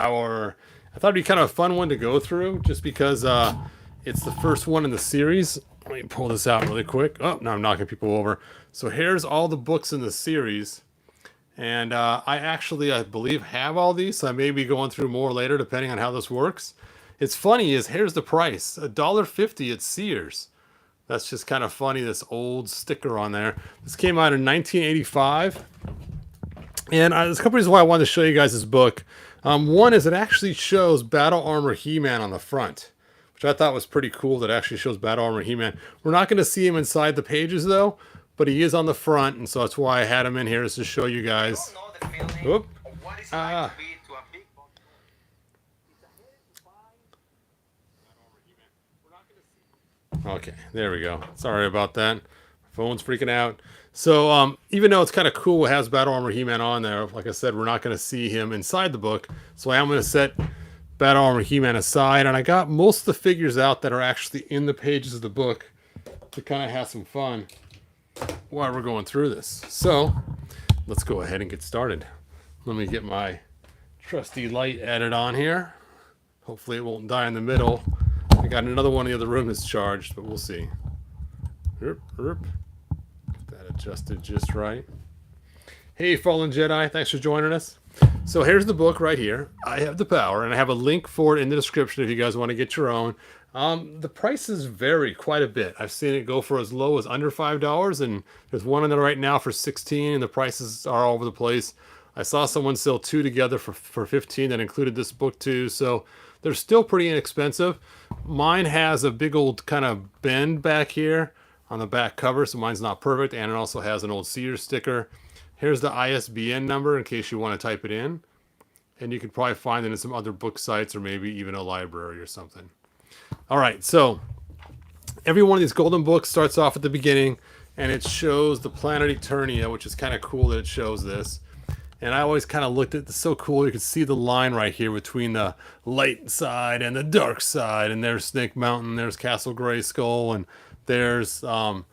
I thought it'd be kind of a fun one to go through just because it's the first one in the series. Let me pull this out really quick. Oh, now I'm knocking people over. So here's all the books in the series. And I actually, I believe, have all these. So I may be going through more later depending on how this works. It's funny is here's the price. $1.50 at Sears. That's just kind of funny, this old sticker on there. This came out in 1985. And there's a couple reasons why I wanted to show you guys this book. One is it actually shows Battle Armor He-Man on the front, which I thought was pretty cool that it actually shows Battle Armor He-Man. We're not going to see him inside the pages, though, but he is on the front, and so that's why I had him in here, is to show you guys. Whoop. Ah. Okay, there we go. Sorry about that. Phone's freaking out. So, even though it's kind of cool, it has Battle Armor He-Man on there. Like I said, we're not going to see him inside the book. So I am going to set Battle Armor He-Man aside. And I got most of the figures out that are actually in the pages of the book to kind of have some fun while we're going through this. So, let's go ahead and get started. Let me get my trusty light added on here. Hopefully it won't die in the middle. I got another one in the other room that's charged, but we'll see. Get that adjusted just right. Hey, Fallen Jedi, thanks for joining us. So here's the book right here. I have the power, and I have a link for it in the description if you guys want to get your own. The prices vary quite a bit. I've seen it go for as low as under $5, and there's one in there right now for $16, and the prices are all over the place. I saw someone sell two together for $15 that included this book too, so they're still pretty inexpensive. Mine has a big old kind of bend back here on the back cover, so mine's not perfect, and it also has an old Sears sticker. Here's the ISBN number in case you want to type it in, and you could probably find it in some other book sites or maybe even a library or something. All right, so every one of these golden books starts off at the beginning, and it shows the planet Eternia, which is kind of cool that it shows this. And I always kind of looked at it. It's so cool. You can see the line right here between the light side and the dark side. And there's Snake Mountain. There's Castle Grayskull. And there's the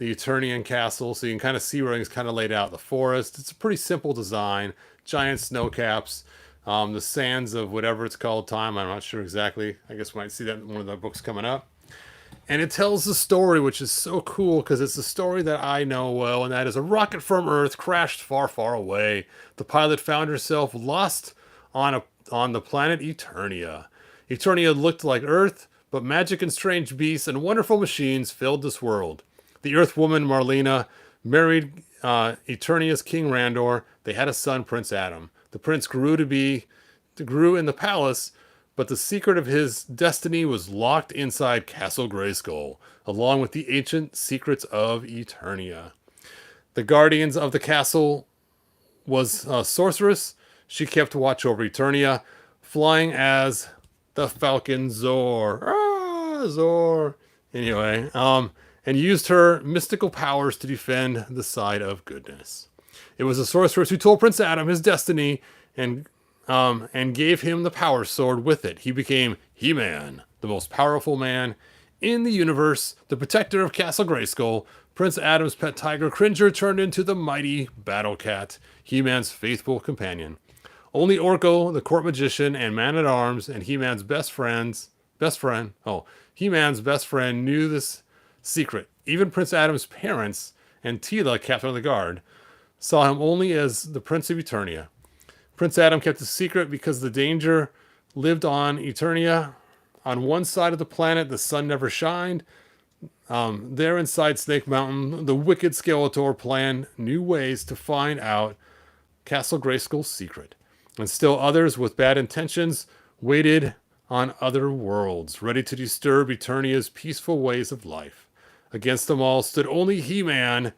Eternian Castle. So you can kind of see where everything's kind of laid out. The forest. It's a pretty simple design. Giant snow caps. The sands of whatever it's called, time. I'm not sure exactly. I guess we might see that in one of the books coming up. And it tells the story, which is so cool because it's a story that I know well, and that is a rocket from Earth crashed far, far away. The pilot found herself lost on the planet Eternia. Eternia looked like Earth, but magic and strange beasts and wonderful machines filled this world. The Earth woman Marlena married Eternia's King Randor. They had a son, Prince Adam. The prince grew in the palace, but the secret of his destiny was locked inside Castle Grayskull, along with the ancient secrets of Eternia. The guardians of the castle was a sorceress. She kept watch over Eternia, flying as the Falcon Zor. Zor. Anyway, and used her mystical powers to defend the side of goodness. It was a sorceress who told Prince Adam his destiny and gave him the power sword with it. He became He-Man, the most powerful man in the universe, the protector of Castle Grayskull. Prince Adam's pet tiger Cringer turned into the mighty Battle Cat, He-Man's faithful companion. Only Orko, the court magician and man-at-arms, and He-Man's He-Man's best friend knew this secret. Even Prince Adam's parents and Tila, captain of the guard, saw him only as the Prince of Eternia. Prince Adam kept the secret because the danger lived on Eternia. On one side of the planet, the sun never shined. There inside Snake Mountain, the wicked Skeletor planned new ways to find out Castle Grayskull's secret. And still others with bad intentions waited on other worlds, ready to disturb Eternia's peaceful ways of life. Against them all stood only He-Man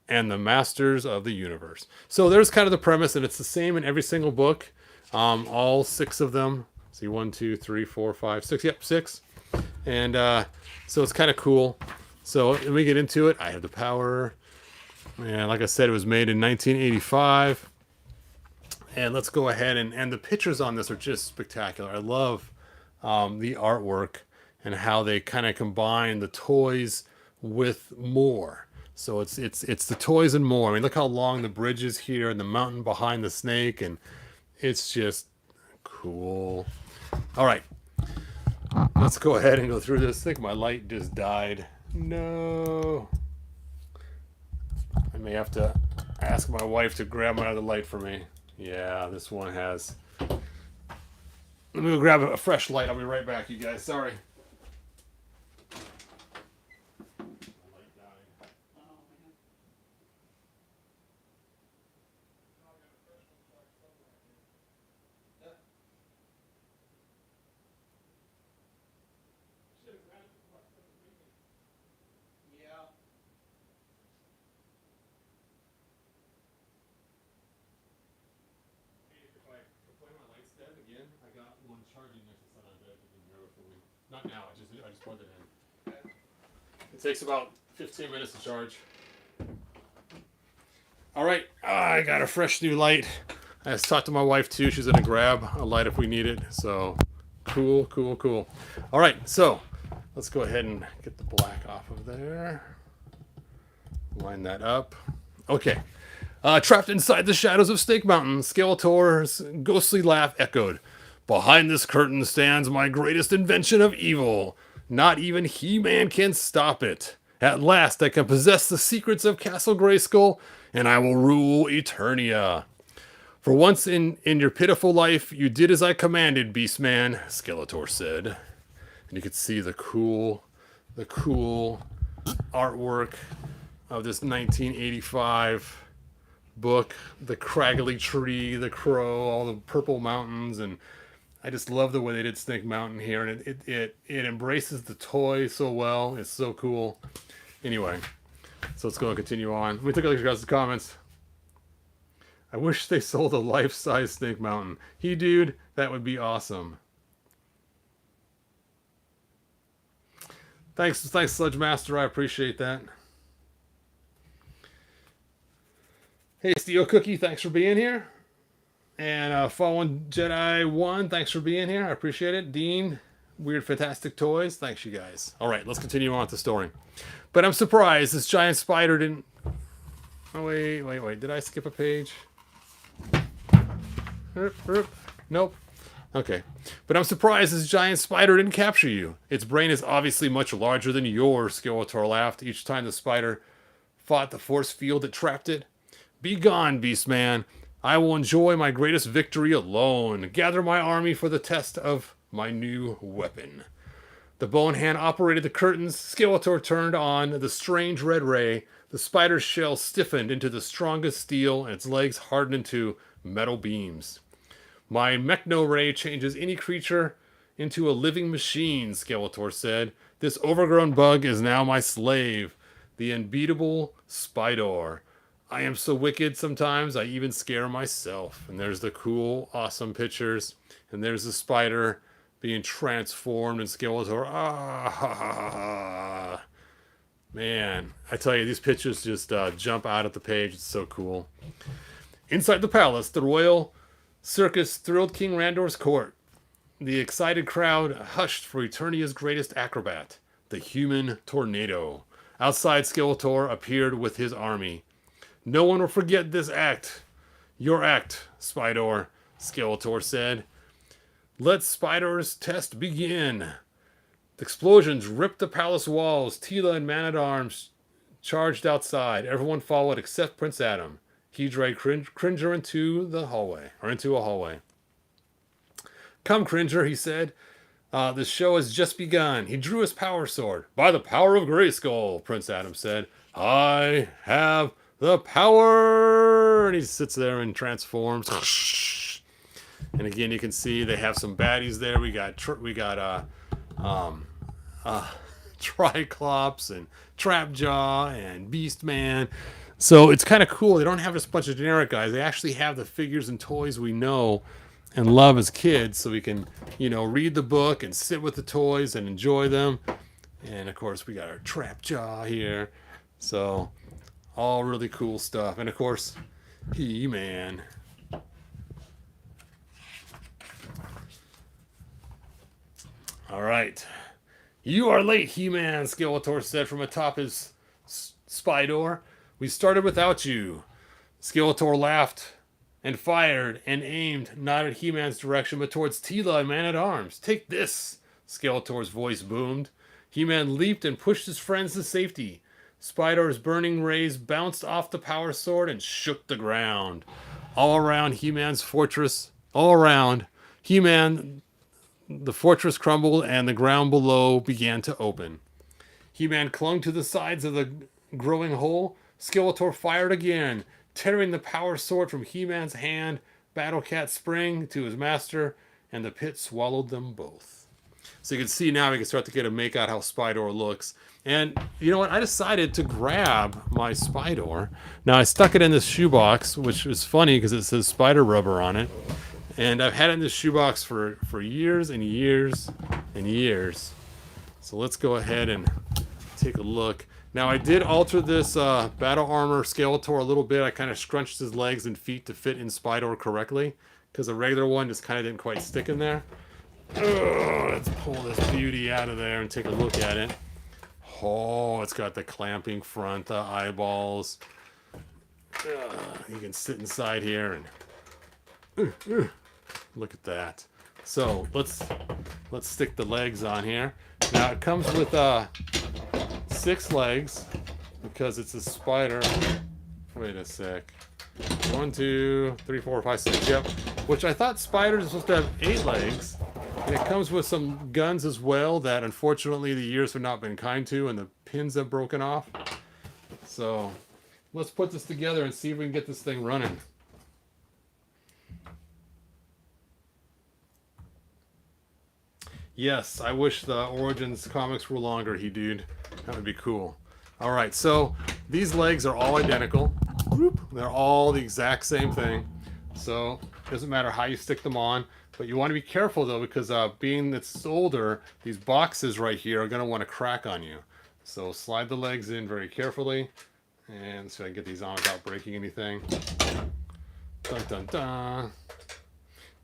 and the Masters of the Universe. So there's kind of the premise, and it's the same in every single book. All six of them. See, 1, 2, 3, 4, 5, 6. Yep, 6. And so it's kind of cool. So let me get into it. I have the power. And like I said, it was made in 1985. And let's go ahead and the pictures on this are just spectacular. I love the artwork and how they kind of combine the toys with more. So it's the toys and more. I mean, look how long the bridge is here and the mountain behind the snake, and it's just cool. All right. Let's go ahead and go through this. I think my light just died. No. I may have to ask my wife to grab my other light for me. Yeah, this one has. Let me go grab a fresh light. I'll be right back, you guys. Sorry. Not now. I just plugged it in. It takes about 15 minutes to charge. All right, I got a fresh new light. I just talked to my wife too. She's gonna grab a light if we need it. So cool, cool, cool. All right, so let's go ahead and get the black off of there. Line that up. Okay. Trapped inside the shadows of Snake Mountain, Skeletor's ghostly laugh echoed. Behind this curtain stands my greatest invention of evil. Not even He-Man can stop it. At last I can possess the secrets of Castle Grayskull, and I will rule Eternia. For once in your pitiful life, you did as I commanded, Beastman, Skeletor said. And you can see the cool artwork of this 1985 book. The craggly tree, the crow, all the purple mountains, and I just love the way they did Snake Mountain here, and it embraces the toy so well. It's so cool. Anyway, so let's go and continue on. Let me take a look at the comments. I wish they sold a life-size Snake Mountain. Dude, that would be awesome. Thanks, Sludge Master. I appreciate that. Hey, Steel Cookie, thanks for being here. And Fallen Jedi 1, thanks for being here. I appreciate it. Dean, Weird Fantastic Toys, thanks you guys. All right, let's continue on with the story. But I'm surprised this giant spider didn't... Oh, wait. Did I skip a page? Nope. Okay. But I'm surprised this giant spider didn't capture you. Its brain is obviously much larger than yours, Skeletor laughed each time the spider fought the force field that trapped it. Be gone, Beastman. I will enjoy my greatest victory alone. Gather my army for the test of my new weapon. The bone hand operated the curtains. Skeletor turned on the strange red ray. The spider's shell stiffened into the strongest steel, and its legs hardened into metal beams. My Mechno ray changes any creature into a living machine, Skeletor said. This overgrown bug is now my slave, the unbeatable Spydor. I am so wicked sometimes I even scare myself. And there's the cool, awesome pictures. And there's the spider being transformed in Skeletor. Ah, man, I tell you, these pictures just jump out at the page. It's so cool. Inside the palace, the royal circus thrilled King Randor's court. The excited crowd hushed for Eternia's greatest acrobat, the human tornado. Outside, Skeletor appeared with his army. No one will forget this act. Your act, Spydor, Skeletor said. Let Spydor's test begin. The explosions ripped the palace walls. Tila and Man-at-Arms charged outside. Everyone followed except Prince Adam. He dragged Cringer into a hallway. Come, Cringer, he said. The show has just begun. He drew his power sword. By the power of Grayskull, Prince Adam said. I have the power! And he sits there and transforms. And again, you can see they have some baddies there. We got Triclops and Trapjaw and Beastman. So it's kind of cool. They don't have just a bunch of generic guys. They actually have the figures and toys we know and love as kids, so we can, read the book and sit with the toys and enjoy them. And of course, we got our Trapjaw here. So all really cool stuff. And of course, He-Man. All right. You are late, He-Man, Skeletor said from atop his Spydor. We started without you. Skeletor laughed and fired and aimed, not at He-Man's direction, but towards Teela and Man-at-Arms. Take this, Skeletor's voice boomed. He-Man leaped and pushed his friends to safety. Spydor's burning rays bounced off the power sword and shook the ground. All around He-Man's fortress, the fortress crumbled and the ground below began to open. He-Man clung to the sides of the growing hole. Skeletor fired again, tearing the power sword from He-Man's hand. Battle Cat sprang to his master, and the pit swallowed them both. So you can see now, we can start to get a make out how Spydor looks. And you know what? I decided to grab my Spydor. Now, I stuck it in this shoebox, which is funny because it says spider rubber on it. And I've had it in this shoebox for years and years and years. So let's go ahead and take a look. Now, I did alter this battle armor Skeletor a little bit. I kind of scrunched his legs and feet to fit in Spydor correctly, because the regular one just kind of didn't quite stick in there. Let's pull this beauty out of there and take a look at it. Oh, it's got the clamping front, the eyeballs. You can sit inside here and look at that. So let's stick the legs on here. Now it comes with 6 legs because it's a spider. Wait a sec. 1, 2, 3, 4, 5, 6. Yep. Which I thought spiders are supposed to have 8 legs. And it comes with some guns as well that unfortunately the years have not been kind to, and the pins have broken off. So let's put this together and see if we can get this thing running. Yes, I wish the Origins comics were longer, dude. That would be cool. Alright, so these legs are all identical. They're all the exact same thing. So it doesn't matter how you stick them on. But you want to be careful though, because being it's older, these boxes right here are going to want to crack on you. So slide the legs in very carefully. And so I can get these on without breaking anything. Dun dun dun.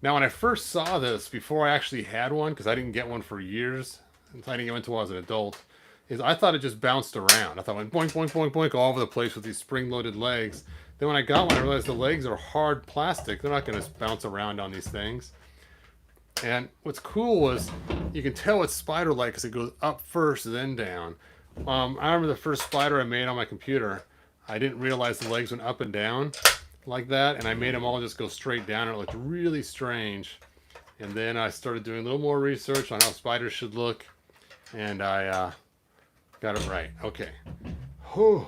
Now, when I first saw this, before I actually had one, because I didn't get one for years, I didn't get one until I was an adult, is I thought it just bounced around. I thought it went boink, boink, boink, boink all over the place with these spring-loaded legs. Then when I got one, I realized the legs are hard plastic. They're not going to bounce around on these things. And what's cool was you can tell it's Spydor-like because it goes up first, then down. I remember the first spider I made on my computer, I didn't realize the legs went up and down like that, and I made them all just go straight down, and it looked really strange. And then I started doing a little more research on how spiders should look, and I got it right. Okay. Whew.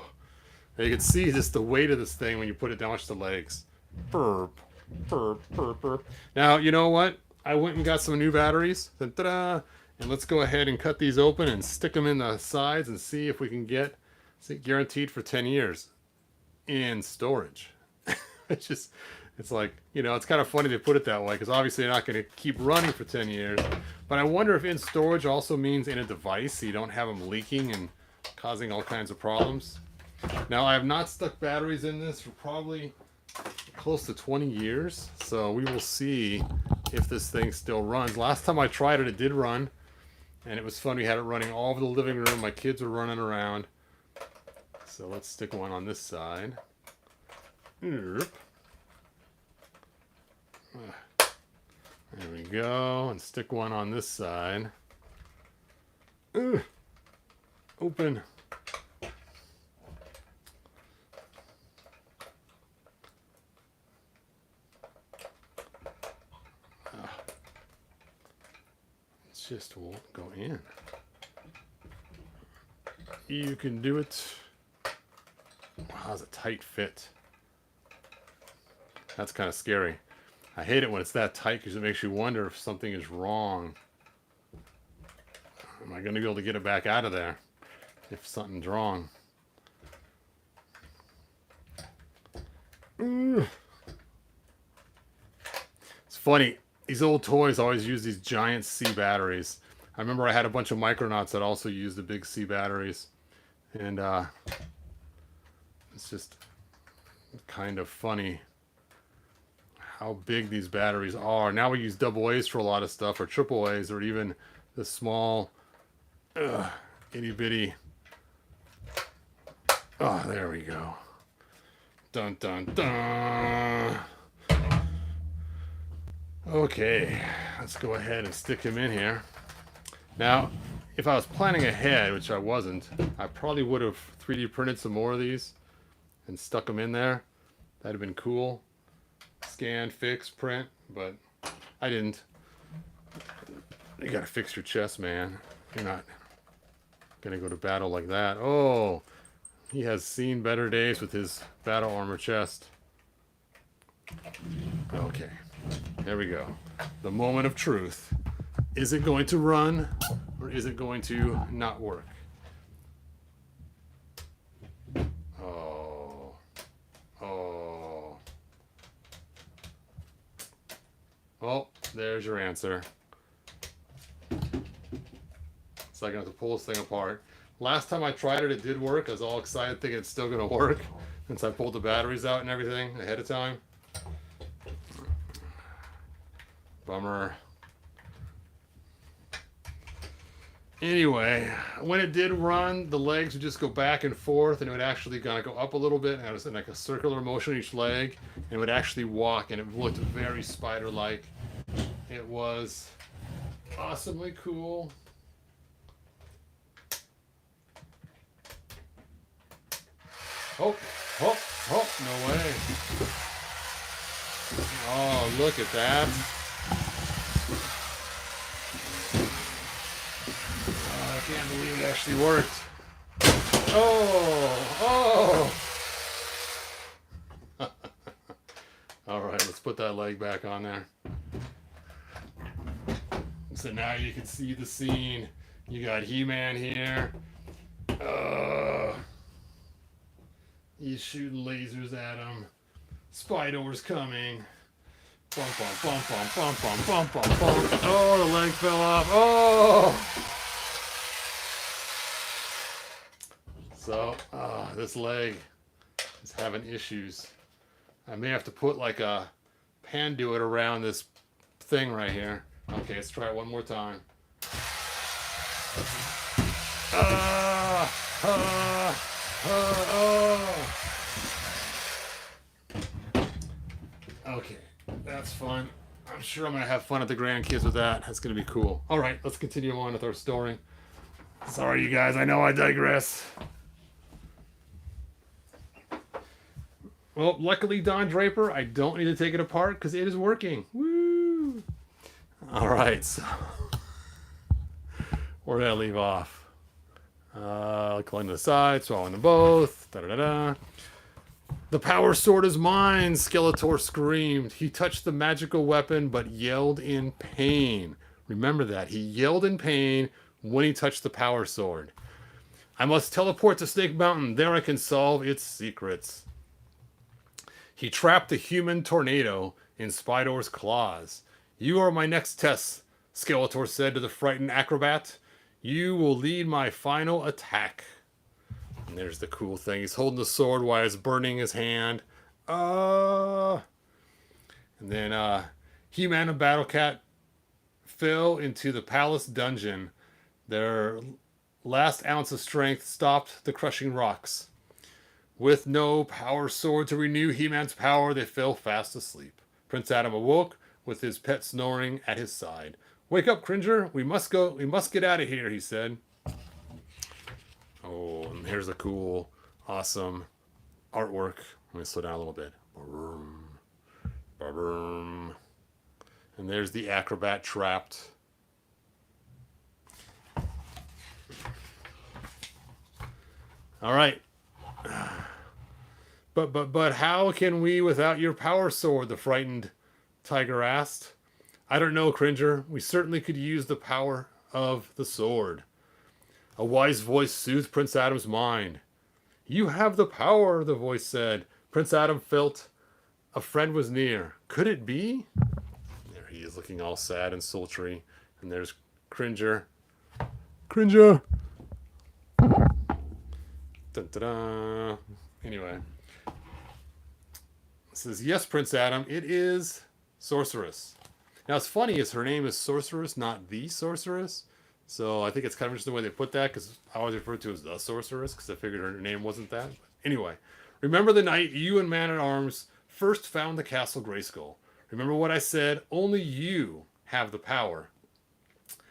You can see just the weight of this thing when you put it down. Watch the legs. Burp, burp, burp, burp. Now, you know what? I went and got some new batteries. Ta-da! And let's go ahead and cut these open and stick them in the sides and see if we can get guaranteed for 10 years in storage. It's like, you know, it's kind of funny they put it that way because obviously they're not going to keep running for 10 years. But I wonder if in storage also means in a device so you don't have them leaking and causing all kinds of problems. Now, I have not stuck batteries in this for probably close to 20 years. So we will see if this thing still runs. Last time I tried it, it did run. And it was fun. We had it running all over the living room. My kids were running around. So let's stick one on this side. There we go. And stick one on this side. Open. It just won't go in. You can do it. Wow, that's a tight fit. That's kind of scary. I hate it when it's that tight because it makes you wonder if something is wrong. Am I going to be able to get it back out of there if something's wrong? It's funny. These old toys always use these giant C batteries. I remember I had a bunch of Micronauts that also used the big C batteries. And it's just kind of funny how big these batteries are. Now we use double A's for a lot of stuff, or triple A's, or even the small itty bitty. Oh, there we go. Dun dun dun. Okay, let's go ahead and stick him in here. Now, if I was planning ahead, which I wasn't, I probably would have 3D printed some more of these and stuck them in there. That'd have been cool. Scan, fix, print, but I didn't. You gotta fix your chest, man. You're not gonna go to battle like that. Oh, he has seen better days with his battle armor chest. Okay, there we go. The moment of truth. Is it going to run, or is it going to not work? Oh. Oh. Well, there's your answer. So I'm going to have to pull this thing apart. Last time I tried it, it did work. I was all excited thinking it's still going to work since I pulled the batteries out and everything ahead of time. Bummer. Anyway, when it did run, the legs would just go back and forth, and it would actually kind of go up a little bit, and it was in like a circular motion each leg, and it would actually walk, and it looked very Spydor-like. It was awesomely cool. Oh, oh, oh, no way. Oh, look at that. Oh, I can't believe it actually worked. Oh, oh. All right, let's put that leg back on there. So now you can see the scene. You got He-Man here. He's shooting lasers at him. Spydor's coming. Bum, bum, bum, bum, bum, bum, bum, bum, bum. Oh, the leg fell off. Oh! So, this leg is having issues. I may have to put like a panduit around this thing right here. Okay, let's try it one more time. Okay, that's fun. I'm sure I'm going to have fun at the grandkids with that. That's going to be cool. All right, let's continue on with our story. Sorry, you guys. I know I digress. Well, luckily, Don Draper, I don't need to take it apart because it is working. Woo! All right, so where did I leave off? Climb to the side, swallowing them both. Da-da-da-da. The power sword is mine, Skeletor screamed. He touched the magical weapon, but yelled in pain. Remember that. He yelled in pain when he touched the power sword. I must teleport to Snake Mountain. There I can solve its secrets. He trapped the human tornado in Spydor's claws. You are my next test, Skeletor said to the frightened acrobat. You will lead my final attack. And there's the cool thing. He's holding the sword while it's burning his hand. And then He-Man and Battle Cat fell into the palace dungeon. Their last ounce of strength stopped the crushing rocks. With no power sword to renew He-Man's power, they fell fast asleep. Prince Adam awoke with his pet snoring at his side. Wake up, Cringer. We must go. We must get out of here, he said. Oh, and here's a cool, awesome artwork. Let me slow down a little bit. And there's the acrobat trapped. All right. But how can we without your power sword? The frightened tiger asked. I don't know, Cringer. We certainly could use the power of the sword. A wise voice soothed Prince Adam's mind. You have the power, the voice said. Prince Adam felt a friend was near. Could it be? There he is, looking all sad and sultry. And there's Cringer. Cringer! Dun-da-da. Anyway. It says, yes, Prince Adam, it is Sorceress. Now, what's funny is her name is Sorceress, not the Sorceress. So I think it's kind of interesting the way they put that, because I always refer to her as the Sorceress, because I figured her name wasn't that. But anyway, remember the night you and Man-at-Arms first found the Castle Grayskull. Remember what I said? Only you have the power.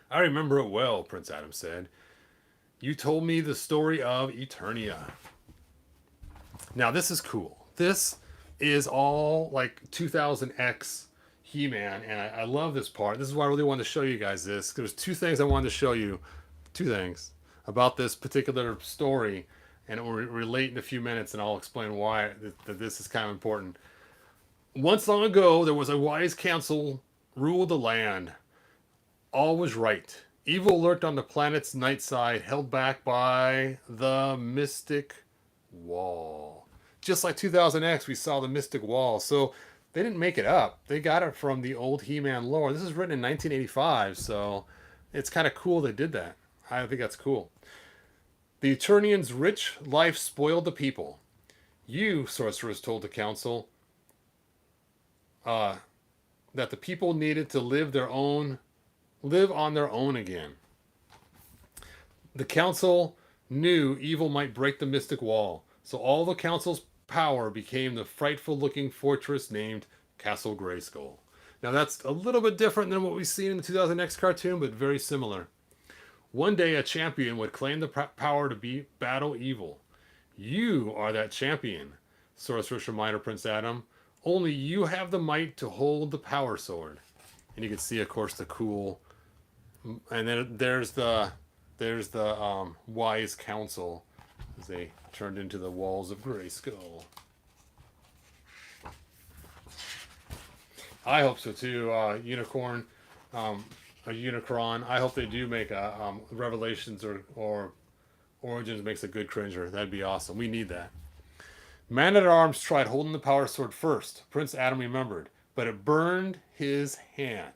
I remember it well, Prince Adam said. You told me the story of Eternia. Now, this is cool. This is all like 2000X He-Man, and I love this part. This is why I really wanted to show you guys this. There's two things I wanted to show you. Two things about this particular story, and it will relate in a few minutes, and I'll explain why that this is kind of important. Once long ago, there was a wise council ruled the land. All was right. Evil lurked on the planet's night side, held back by the Mystic Wall. Just like 2000X, we saw the Mystic Wall. So they didn't make it up. They got it from the old He-Man lore. This is written in 1985, so it's kind of cool they did that. I think that's cool. The Eternians' rich life spoiled the people. You, sorcerers, told the council that the people needed to live on their own again. The council knew evil might break the Mystic Wall, so all the council's power became the frightful-looking fortress named Castle Grayskull. Now that's a little bit different than what we've seen in the 2000X cartoon, but very similar. One day a champion would claim the power to battle evil. You are that champion, Sorceress reminded Prince Adam. Only you have the might to hold the power sword. And you can see, of course, the cool... And then there's the wise council as they turned into the walls of Grayskull. I hope so too. Unicorn, a Unicron. I hope they do make a Revelations or Origins makes a good cringer. That'd be awesome. We need that. Man-at-Arms tried holding the power sword first. Prince Adam remembered, but it burned his hand.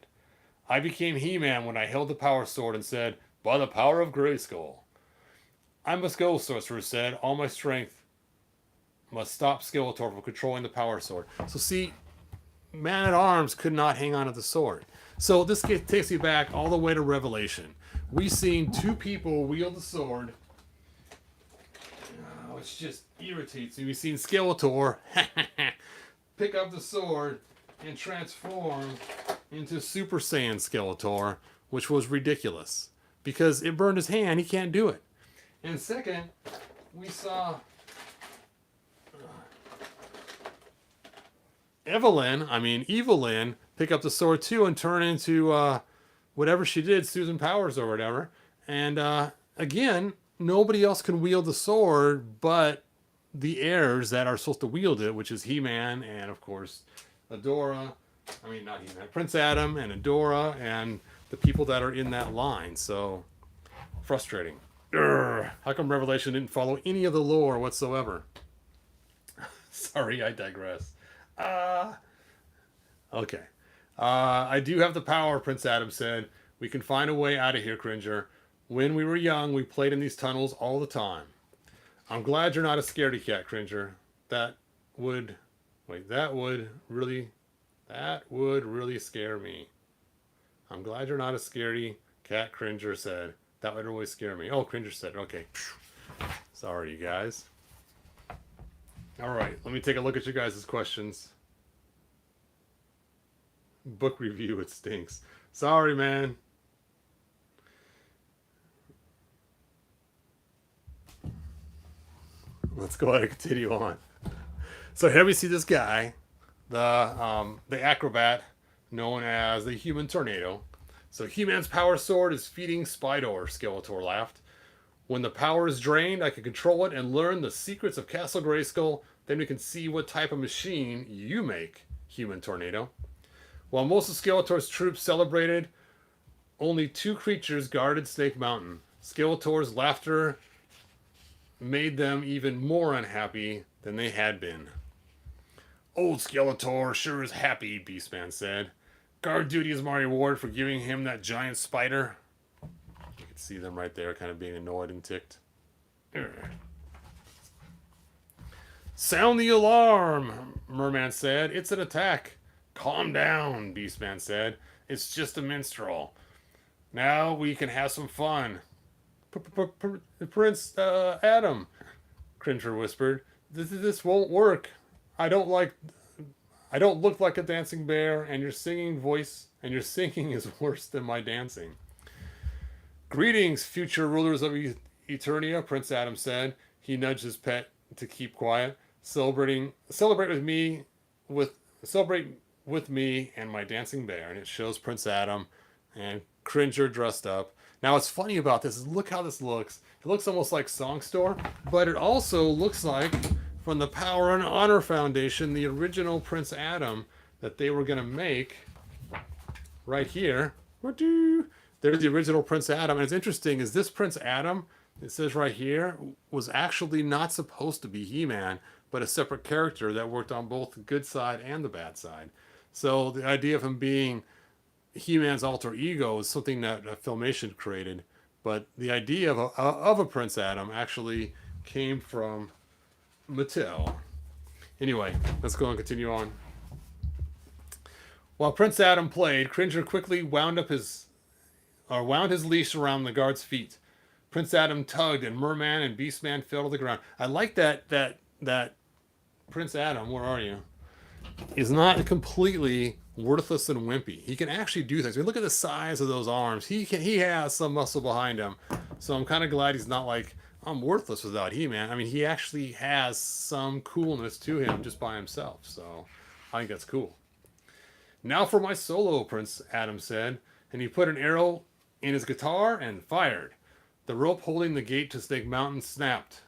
I became He-Man when I held the power sword and said, by the power of Grayskull. I must go, Sorcerer said. All my strength must stop Skeletor from controlling the power sword. So see, Man-at-Arms could not hang on to the sword. So this takes me back all the way to Revelation. We've seen two people wield the sword, which just irritates me. We've seen Skeletor pick up the sword and transform into Super Saiyan Skeletor, which was ridiculous because it burned his hand. He can't do it. And second, we saw Evelyn, pick up the sword too and turn into whatever she did, Susan Powers or whatever. And again, nobody else can wield the sword but the heirs that are supposed to wield it, which is He-Man and, of course, Adora. Not He-Man. Prince Adam and Adora and the people that are in that line. So, frustrating. Urgh. How come Revelation didn't follow any of the lore whatsoever? Sorry, I digress. Okay. I do have the power, Prince Adam said. We can find a way out of here, Cringer. When we were young, we played in these tunnels all the time. I'm glad you're not a scaredy cat, Cringer. That would really scare me. I'm glad you're not a scaredy cat, Cringer said. That would really scare me. Oh, Cringer said, okay. Sorry, you guys. All right, let me take a look at you guys' questions. Book review, it stinks. Sorry, man. Let's go ahead and continue on. So here we see this guy, the acrobat known as the Human Tornado. So He-Man's power sword is feeding Spydor, Skeletor laughed. When the power is drained, I can control it and learn the secrets of Castle Grayskull. Then we can see what type of machine you make, Human Tornado. While most of Skeletor's troops celebrated, only two creatures guarded Snake Mountain. Skeletor's laughter made them even more unhappy than they had been. Old Skeletor sure is happy, Beastman said. Guard duty is my reward for giving him that giant spider. You can see them right there kind of being annoyed and ticked. Urgh. Sound the alarm, Merman said. It's an attack. Calm down, Beastman said. It's just a minstrel. Now we can have some fun. Prince Adam, Cringer whispered. This won't work. I don't like I don't look like a dancing bear, and your singing is worse than my dancing. Greetings, future rulers of Eternia, Prince Adam said. He nudged his pet to keep quiet. Celebrate with celebrate with me and my dancing bear. And it shows Prince Adam and Cringer dressed up. Now, what's funny about this is look how this looks. It looks almost like Songstore, but it also looks like from the Power and Honor Foundation, the original Prince Adam that they were going to make right here. There's the original Prince Adam. And it's interesting is this Prince Adam, it says right here, was actually not supposed to be He-Man, but a separate character that worked on both the good side and the bad side. So the idea of him being He-Man's alter ego is something that Filmation created. But the idea of a Prince Adam actually came from Mattel. Anyway, let's go and continue on. While Prince Adam played, Cringer quickly wound his leash around the guard's feet. Prince Adam tugged, and Merman and Beastman fell to the ground. I like that Prince Adam, where are you, is not completely worthless and wimpy. He can actually do things. I mean, look at the size of those arms. He has some muscle behind him. So I'm kind of glad he's not like, I'm worthless without He-Man. I mean, he actually has some coolness to him just by himself. So I think that's cool. Now for my solo, Prince Adam said, and he put an arrow in his guitar and fired. The rope holding the gate to Snake Mountain snapped.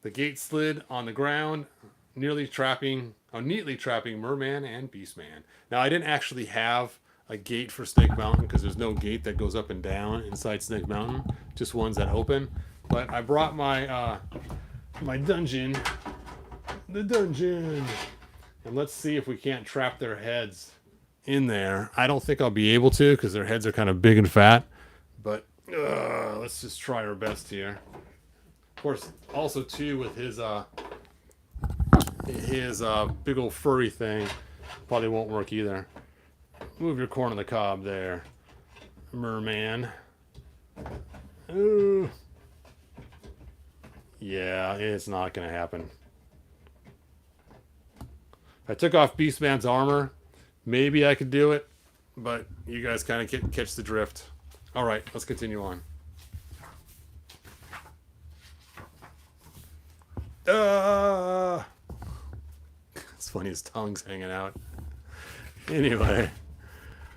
The gate slid on the ground, neatly trapping Merman and Beastman. Now, I didn't actually have a gate for Snake Mountain because there's no gate that goes up and down inside Snake Mountain, just ones that open. But I brought my my dungeon, and let's see if we can't trap their heads in there. I don't think I'll be able to because their heads are kind of big and fat, but let's just try our best here. Of course, also too with his big old furry thing, probably won't work either. Move your corn on the cob there, Merman. Ooh. Yeah, it's not gonna happen. If I took off Beastman's armor, maybe I could do it, but you guys kind of catch the drift. All right, let's continue on. It's funny, his tongue's hanging out. Anyway,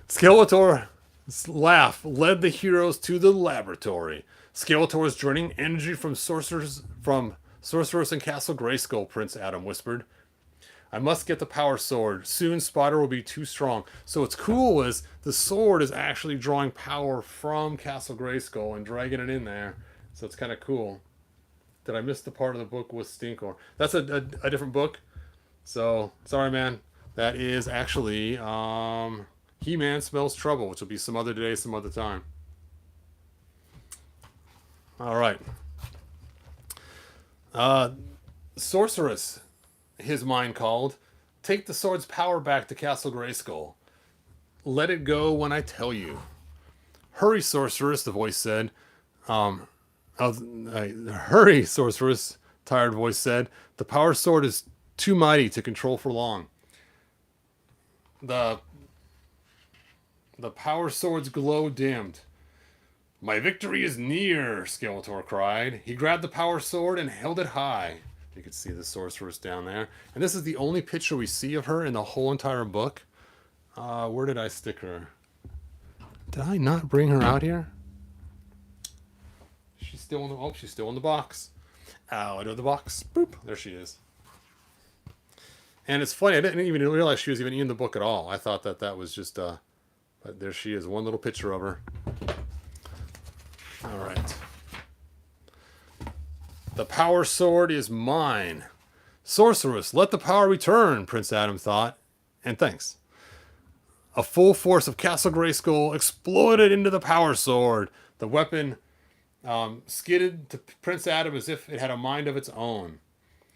Skeletor's laugh led the heroes to the laboratory. Skeletor is draining energy from Sorceress and Castle Grayskull, Prince Adam whispered. I must get the power sword. Soon Spydor will be too strong. So what's cool is the sword is actually drawing power from Castle Grayskull and dragging it in there. So it's kind of cool. Did I miss the part of the book with Stinkor? That's a different book. So, sorry, man. That is actually He-Man Smells Trouble, which will be some other day, some other time. All right. Sorceress, his mind called. Take the sword's power back to Castle Grayskull. Let it go when I tell you. Hurry, Sorceress, the voice said. Hurry, Sorceress, tired voice said. The power sword is too mighty to control for long. The power sword's glow dimmed. My victory is near, Skeletor cried. He grabbed the power sword and held it high. You can see the Sorceress down there. And this is the only picture we see of her in the whole entire book. Where did I stick her? Did I not bring her out here? She's still in the she's still in the box. Out of the box. Boop. There she is. And it's funny, I didn't even realize she was even in the book at all. I thought that was just but there she is, one little picture of her. All right. The power sword is mine. Sorceress, let the power return, Prince Adam thought. And thanks. A full force of Castle Grayskull exploded into the power sword. The weapon skidded to Prince Adam as if it had a mind of its own.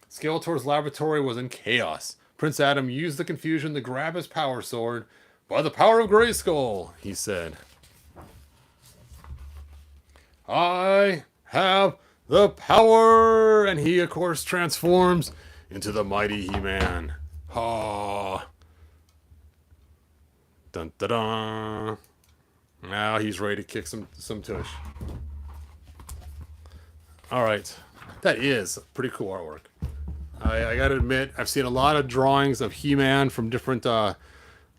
Skeletor's laboratory was in chaos. Prince Adam used the confusion to grab his power sword. By the power of Grayskull, he said. I have the power! And he, of course, transforms into the mighty He-Man. Oh. Dun dun dun. Now he's ready to kick some tush. All right. That is pretty cool artwork. I got to admit, I've seen a lot of drawings of He-Man from different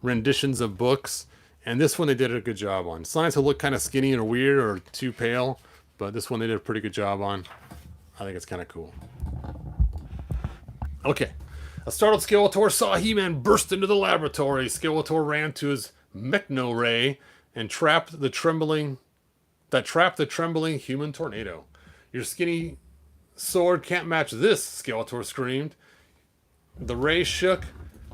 renditions of books, and this one they did a good job on. Sometimes he'll look kind of skinny or weird or too pale, but this one they did a pretty good job on. I think it's kind of cool. Okay. A startled Skeletor saw He-Man burst into the laboratory. Skeletor ran to his Mechno Ray and trapped the trembling human tornado. Your skinny sword can't match this, Skeletor screamed. The ray shook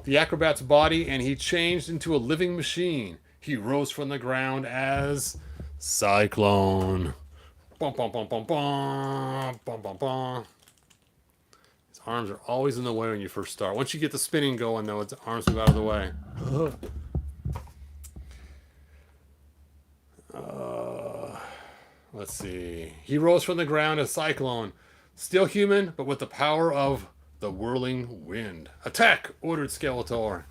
the acrobat's body and he changed into a living machine. He rose from the ground as Sy-Klone. Bum, bum, bum, bum, bum, bum, bum, bum. His arms are always in the way when you first start. Once you get the spinning going, though, his arms move out of the way. Let's see. He rose from the ground as Sy-Klone. Still human, but with the power of the whirling wind. Attack! Ordered Skeletor.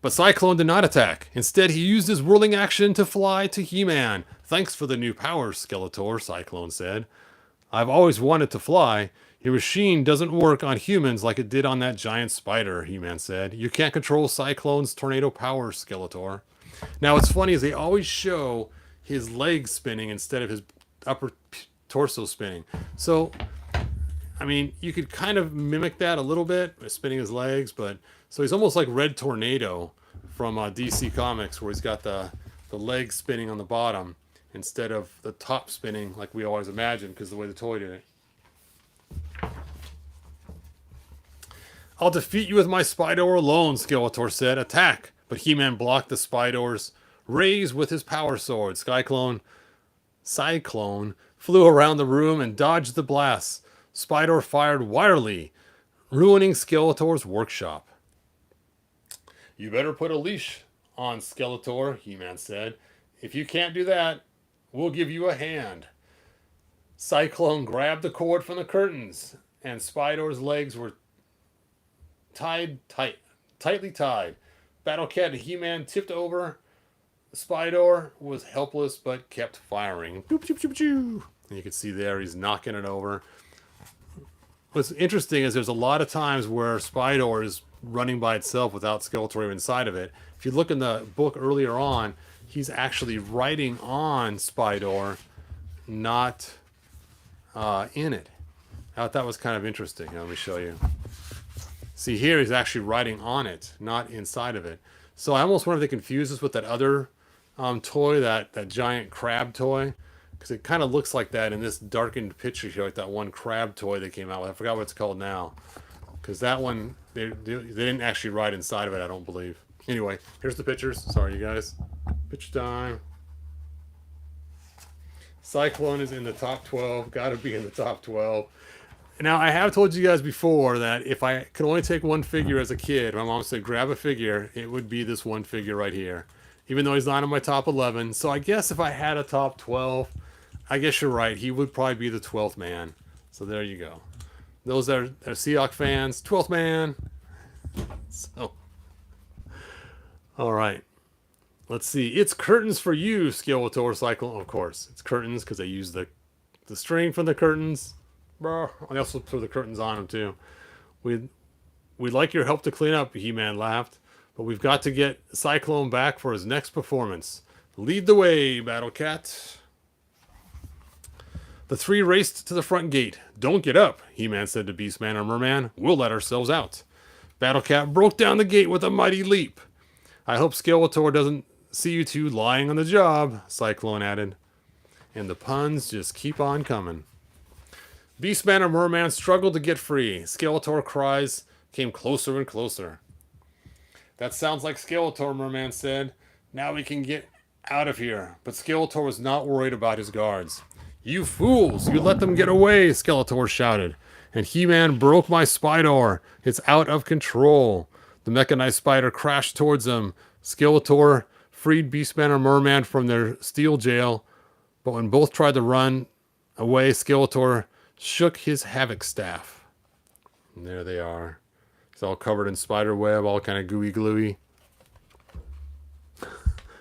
But Sy-Klone did not attack. Instead, he used his whirling action to fly to He-Man. Thanks for the new powers, Skeletor, Sy-Klone said. I've always wanted to fly. Your machine doesn't work on humans like it did on that giant spider, He-Man said. You can't control Sy-Klone's tornado powers, Skeletor. Now, what's funny is they always show his legs spinning instead of his upper torso spinning. So, I mean, you could kind of mimic that a little bit by spinning his legs, but so he's almost like Red Tornado from DC Comics, where he's got the legs spinning on the bottom instead of the top spinning like we always imagined because of the way the toy did it. I'll defeat you with my Spydor alone, Skeletor said. Attack! But He-Man blocked the Spydor's rays with his power sword. Sy-Klone flew around the room and dodged the blasts. Spydor fired wildly, ruining Skeletor's workshop. You better put a leash on Skeletor, He-Man said. If you can't do that, we'll give you a hand. Sy-Klone grabbed the cord from the curtains, and Spydor's legs were tightly tied. Battle Cat and He-Man tipped over. Spydor was helpless but kept firing. Boop, boop, boop, boop. And you can see there he's knocking it over. What's interesting is there's a lot of times where Spydor is running by itself without Skeletor inside of it. If you look in the book earlier on, he's actually riding on Spydor, not in it. I thought that was kind of interesting. Let me show you. See, here he's actually riding on it, not inside of it. So I almost wonder if they confuse us with that other toy, that giant crab toy. Because it kind of looks like that in this darkened picture here, like that one crab toy they came out with. I forgot what it's called now. Because that one, they didn't actually ride inside of it, I don't believe. Anyway, here's the pictures. Sorry, you guys. Picture time. Sy-Klone is in the top 12. Got to be in the top 12. Now, I have told you guys before that if I could only take one figure as a kid, my mom said grab a figure, it would be this one figure right here. Even though he's not in my top 11. So I guess if I had a top 12, I guess you're right. He would probably be the 12th man. So there you go. Those that are Seahawk fans, 12th man. So, all right. Let's see. It's curtains for you, Skeletor Sy-Klone. Of course, it's curtains because they use the string from the curtains. I also threw the curtains on them too. We'd like your help to clean up, He-Man laughed. But we've got to get Sy-Klone back for his next performance. Lead the way, Battle Cat. The three raced to the front gate. Don't get up, He-Man said to Beastman and Merman. We'll let ourselves out. Battle Cat broke down the gate with a mighty leap. I hope Skeletor doesn't see you two lying on the job, Sy-Klone added. And the puns just keep on coming. Beastman and Merman struggled to get free. Skeletor cries came closer and closer. That sounds like Skeletor, Merman said. Now we can get out of here. But Skeletor was not worried about his guards. You fools! You let them get away, Skeletor shouted. And He-Man broke my Spydor. It's out of control. The mechanized spider crashed towards them. Skeletor freed Beastman and Merman from their steel jail. But when both tried to run away, Skeletor shook his havoc staff. And there they are. He's all covered in spider web, all kind of gooey gluey.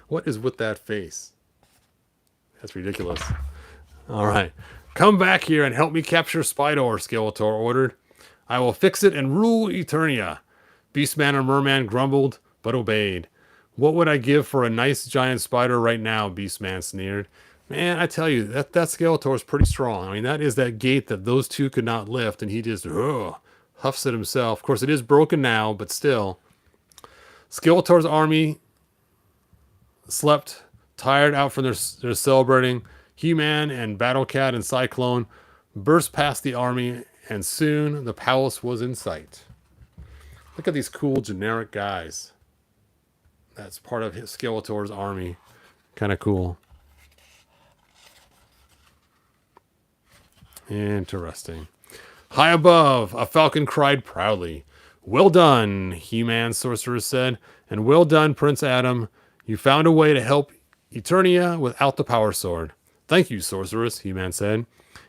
What is with that face? That's ridiculous. All right. Come back here and help me capture Spydor, Skeletor ordered. I will fix it and rule Eternia. Beastman and Merman grumbled, but obeyed. What would I give for a nice giant spider right now? Beastman sneered. Man, I tell you, that Skeletor is pretty strong. I mean, that is that gate that those two could not lift, and he just huffs it himself. Of course, it is broken now, but still. Skeletor's army slept, tired out from their celebrating. He-Man and Battle-Cat and Sy-Klone burst past the army, and soon the palace was in sight. Look at these cool generic guys. That's part of Skeletor's army. Kind of cool. Interesting. High above, a falcon cried proudly. Well done, He-Man, Sorcerer said. And well done, Prince Adam. You found a way to help Eternia without the power sword. Thank you, Sorceress, He-Man said.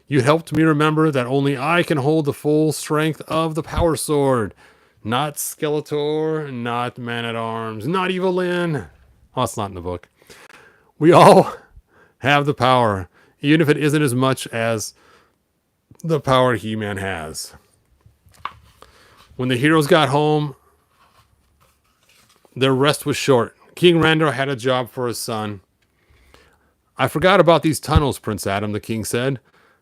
You helped me remember that only I can hold the full strength of the power sword. Not Skeletor, not Man-at-Arms, not Evelyn. Oh, it's not in the book. We all have the power, even if it isn't as much as the power He-Man has. When the heroes got home, their rest was short. King Randor had a job for his son. I forgot about these tunnels, Prince Adam, the king said.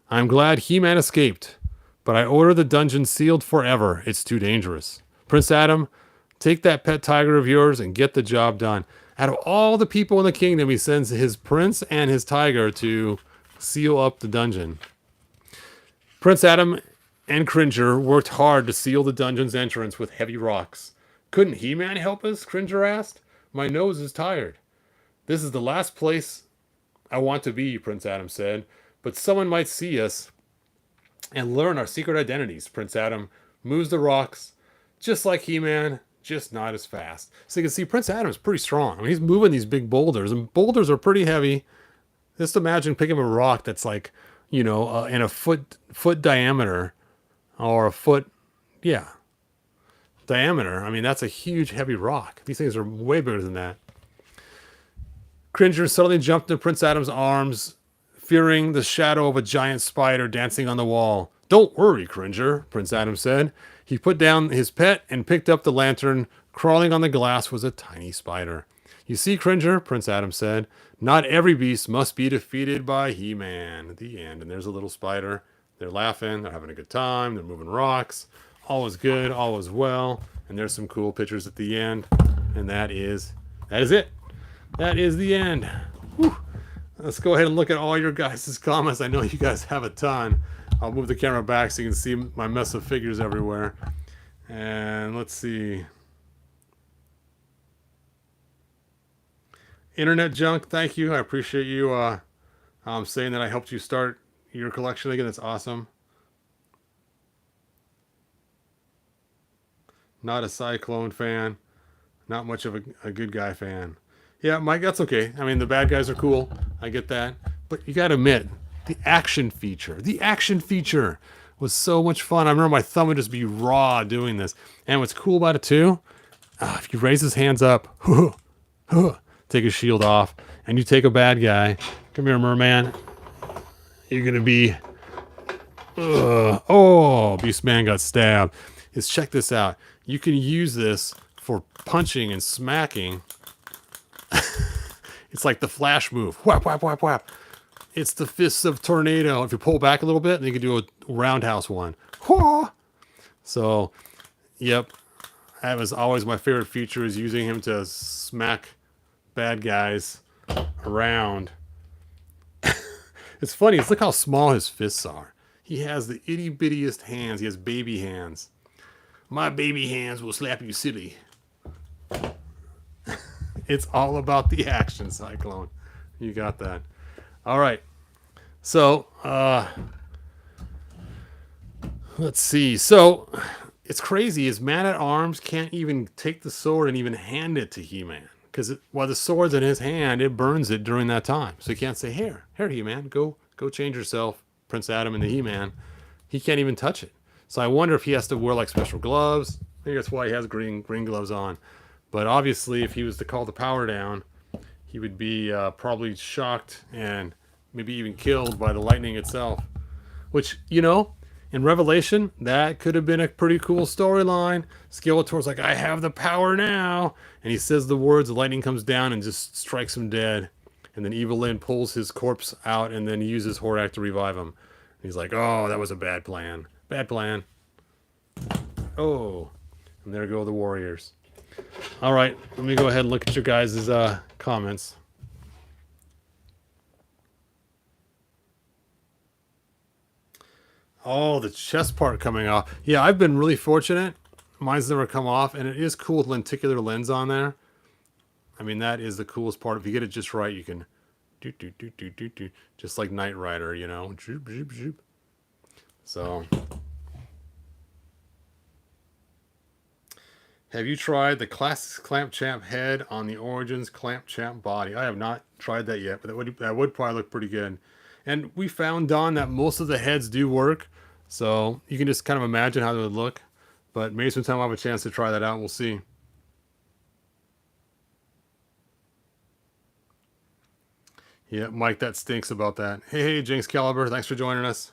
I'm glad He-Man escaped, but I order the dungeon sealed forever. It's too dangerous. Prince Adam, take that pet tiger of yours and get the job done. Out of all the people in the kingdom, he sends his prince and his tiger to seal up the dungeon. Prince Adam and Cringer worked hard to seal the dungeon's entrance with heavy rocks. Couldn't He-Man help us? Cringer asked. My nose is tired. This is the last place I want to be, Prince Adam said, but someone might see us and learn our secret identities. Prince Adam moves the rocks, just like He-Man, just not as fast. So you can see Prince Adam is pretty strong. I mean, he's moving these big boulders, and boulders are pretty heavy. Just imagine picking up a rock that's like, in a foot diameter, or a foot, diameter. I mean, that's a huge, heavy rock. These things are way bigger than that. Cringer suddenly jumped into Prince Adam's arms, fearing the shadow of a giant spider dancing on the wall. Don't worry, Cringer, Prince Adam said. He put down his pet and picked up the lantern. Crawling on the glass was a tiny spider. You see, Cringer, Prince Adam said, not every beast must be defeated by He-Man. At the end, and there's a little spider. They're laughing. They're having a good time. They're moving rocks. All is good. All is well. And there's some cool pictures at the end. And that is it. That is the end. Whew. Let's go ahead and look at all your guys' comments. I know you guys have a ton. I'll move the camera back so you can see my mess of figures everywhere. And let's see. Internet Junk, thank you. I appreciate you saying that I helped you start your collection again. That's awesome. Not a Sy-Klone fan. Not much of a good guy fan. Yeah, Mike, that's okay. I mean, the bad guys are cool. I get that. But you got to admit, the action feature was so much fun. I remember my thumb would just be raw doing this. And what's cool about it, too, if you raise his hands up, take his shield off, and you take a bad guy, come here, merman, you're going to be, Beastman got stabbed. Check this out. You can use this for punching and smacking. It's like the Flash move. Whap, whap, whap, whap. It's the Fists of Tornado. If you pull back a little bit, then you can do a roundhouse one. So, yep. That was always my favorite feature, is using him to smack bad guys around. It's funny. Look how small his fists are. He has the itty-bittiest hands. He has baby hands. My baby hands will slap you silly. It's all about the action, Sy-Klone. You got that. All right. So, let's see. So, it's crazy. His Man-at-Arms can't even take the sword and even hand it to He-Man. Because while the sword's in his hand, it burns it during that time. So he can't say, here, He-Man, go change yourself, Prince Adam and the He-Man. He can't even touch it. So I wonder if he has to wear like special gloves. Maybe that's why he has green gloves on. But obviously, if he was to call the power down, he would be probably shocked and maybe even killed by the lightning itself. Which, you know, in Revelation, that could have been a pretty cool storyline. Skeletor's like, I have the power now. And he says the words, the lightning comes down and just strikes him dead. And then Evil Lyn pulls his corpse out and then uses Horak to revive him. And he's like, oh, that was a bad plan. Bad plan. Oh. And there go the warriors. All right, let me go ahead and look at your guys' comments. Oh, the chest part coming off. Yeah, I've been really fortunate. Mine's never come off, and it is cool with lenticular lens on there. I mean, that is the coolest part. If you get it just right, you can do. Just like Knight Rider, you know. So, have you tried the Classics Clamp Champ head on the Origins Clamp Champ body? I have not tried that yet, but that would probably look pretty good. And we found, Don, that most of the heads do work. So you can just kind of imagine how they would look. But maybe sometime I'll have a chance to try that out. We'll see. Yeah, Mike, that stinks about that. Hey, Jinx Caliber, thanks for joining us.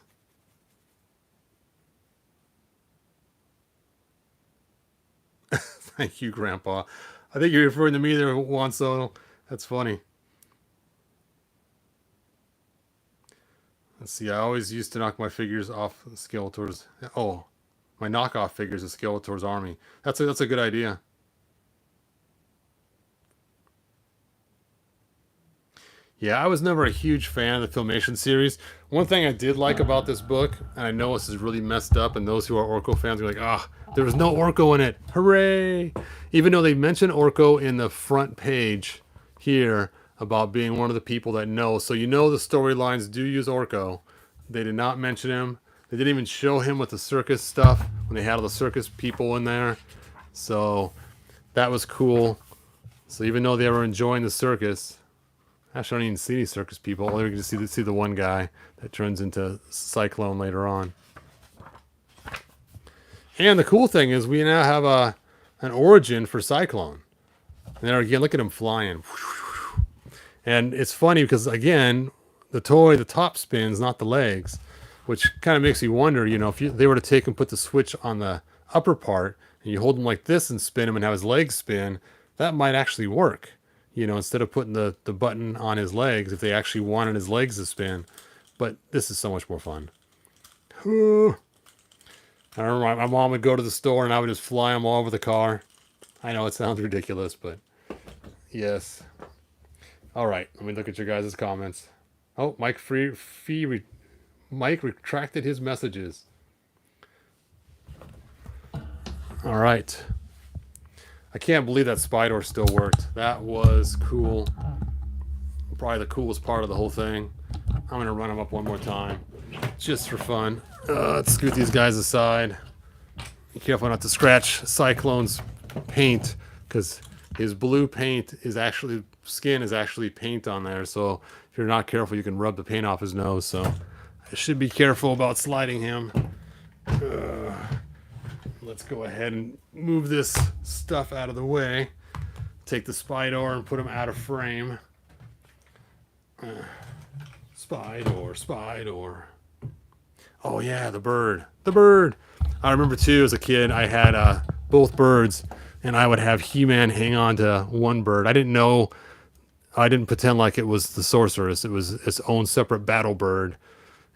Thank you, Grandpa. I think you're referring to me there once, so that's funny. Let's see, I always used to knock my figures off Skeletor's... Oh, my knockoff figures of Skeletor's army. That's a good idea. Yeah, I was never a huge fan of the Filmation series. One thing I did like about this book, and I know this is really messed up, and those who are Orko fans are like, ah, there was no Orko in it. Hooray! Even though they mention Orko in the front page here about being one of the people that know. So you know the storylines do use Orko. They did not mention him. They didn't even show him with the circus stuff when they had all the circus people in there. So that was cool. So even though they were enjoying the circus... Actually, I don't even see any circus people. Only we can just see the one guy that turns into Sy-Klone later on. And the cool thing is we now have an origin for Sy-Klone. And there again, look at him flying. And it's funny because, again, the toy, the top spins, not the legs. Which kind of makes you wonder, you know, if they were to take and put the switch on the upper part, and you hold him like this and spin him and have his legs spin, that might actually work. You know, instead of putting the button on his legs, if they actually wanted his legs to spin. But this is so much more fun. I remember my mom would go to the store and I would just fly them all over the car. I know it sounds ridiculous, but yes. All right, let me look at your guys' comments. Oh, Mike Mike retracted his messages. All right. I can't believe that Spydor still worked. That was cool. Probably the coolest part of the whole thing. I'm going to run him up one more time. Just for fun. Let's scoot these guys aside. Be careful not to scratch Sy-Klone's paint. Because his blue paint is actually... Skin is actually paint on there. So if you're not careful, you can rub the paint off his nose. So I should be careful about sliding him. Let's go ahead and move this stuff out of the way. Take the Spydor and put him out of frame. Spydor. Oh yeah, the bird. The bird. I remember too, as a kid, I had both birds, and I would have He-Man hang on to one bird. I didn't know. I didn't pretend like it was the sorceress. It was its own separate battle bird,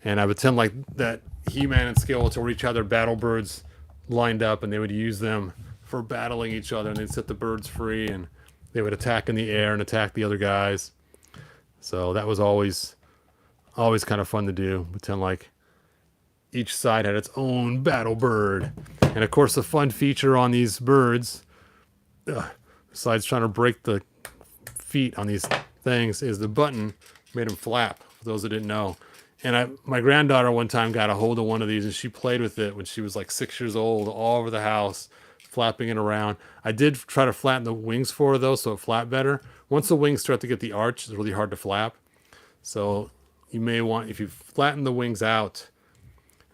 and I would pretend like that He-Man and Skeletor each had their battle birds lined up, and they would use them for battling each other, and they'd set the birds free, and they would attack in the air and attack the other guys. So that was always kind of fun to do. Pretend like each side had its own battle bird. And of course, the fun feature on these birds, besides trying to break the feet on these things, is the button made them flap, for those that didn't know. And my granddaughter one time got a hold of one of these, and she played with it when she was like 6 years old, all over the house, flapping it around. I did try to flatten the wings for her, though, so it flapped better. Once the wings start to get the arch, it's really hard to flap. So you may want, if you flatten the wings out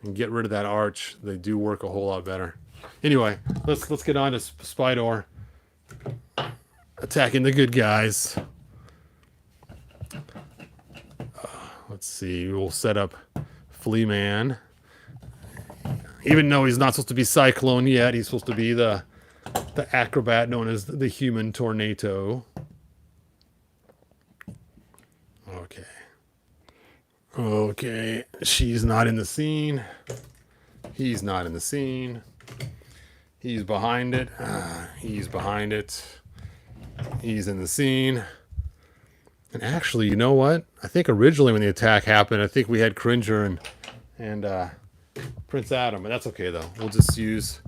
and get rid of that arch, they do work a whole lot better. Anyway, let's get on to Spydor attacking the good guys. Let's see. We'll set up Flea Man. Even though he's not supposed to be Sy-Klone yet, he's supposed to be the acrobat known as the human tornado. Okay. Okay. She's not in the scene. He's not in the scene. He's behind it. He's behind it. He's in the scene. And actually, you know what? I think originally when the attack happened, I think we had Cringer and Prince Adam. But that's okay, though. We'll just use...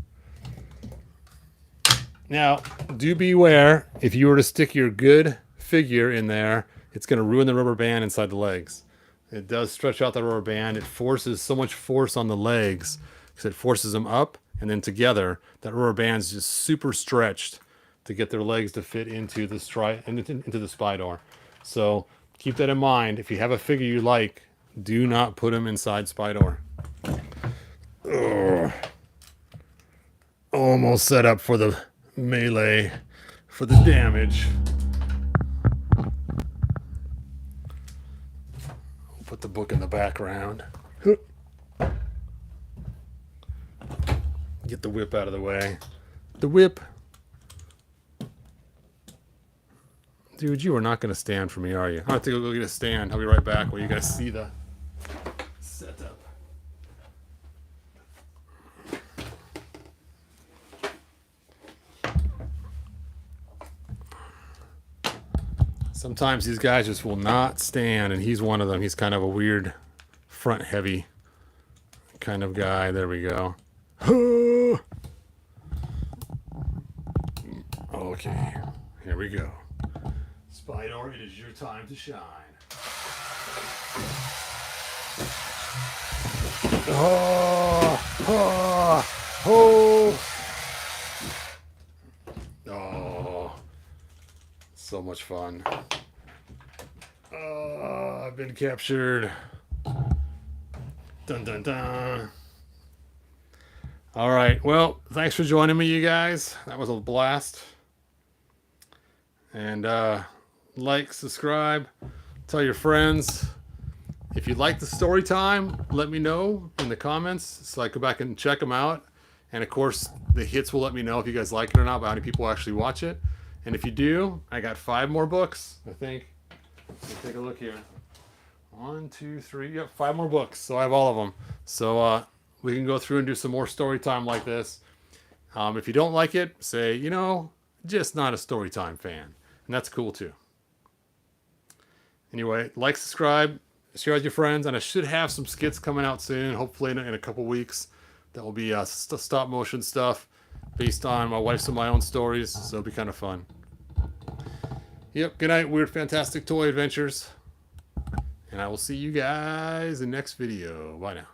Now, do beware. If you were to stick your good figure in there, it's going to ruin the rubber band inside the legs. It does stretch out the rubber band. It forces so much force on the legs because it forces them up and then together. That rubber band's just super stretched to get their legs to fit into the into the Spydor. So keep that in mind. If you have a figure you like, do not put them inside Spydor. Ugh. Almost set up for the melee, for the damage. Put the book in the background. Get the whip out of the way. The whip. Dude, you are not going to stand for me, are you? I have to go get a stand. I'll be right back while you guys see the setup. Sometimes these guys just will not stand, and he's one of them. He's kind of a weird front-heavy kind of guy. There we go. Okay, here we go. Spydor, it is your time to shine. Oh, so much fun. I've been captured. Dun dun dun. All right, well, thanks for joining me, you guys. That was a blast. And like, subscribe, tell your friends. If you like the story time, let me know in the comments so I go back and check them out. And of course, the hits will let me know if you guys like it or not, but how many people actually watch it. And if you do, I got 5 more books, I think. Let's take a look here. 1, 2, 3, yep, 5 more books. So I have all of them. So we can go through and do some more story time like this. If you don't like it, say, you know, just not a story time fan. And that's cool too. Anyway, like, subscribe, share with your friends, and I should have some skits coming out soon, hopefully in a couple weeks. That will be stop motion stuff based on my wife's and my own stories, so it'll be kind of fun. Yep, good night, Weird Fantastic Toy Adventures. And I will see you guys in the next video. Bye now.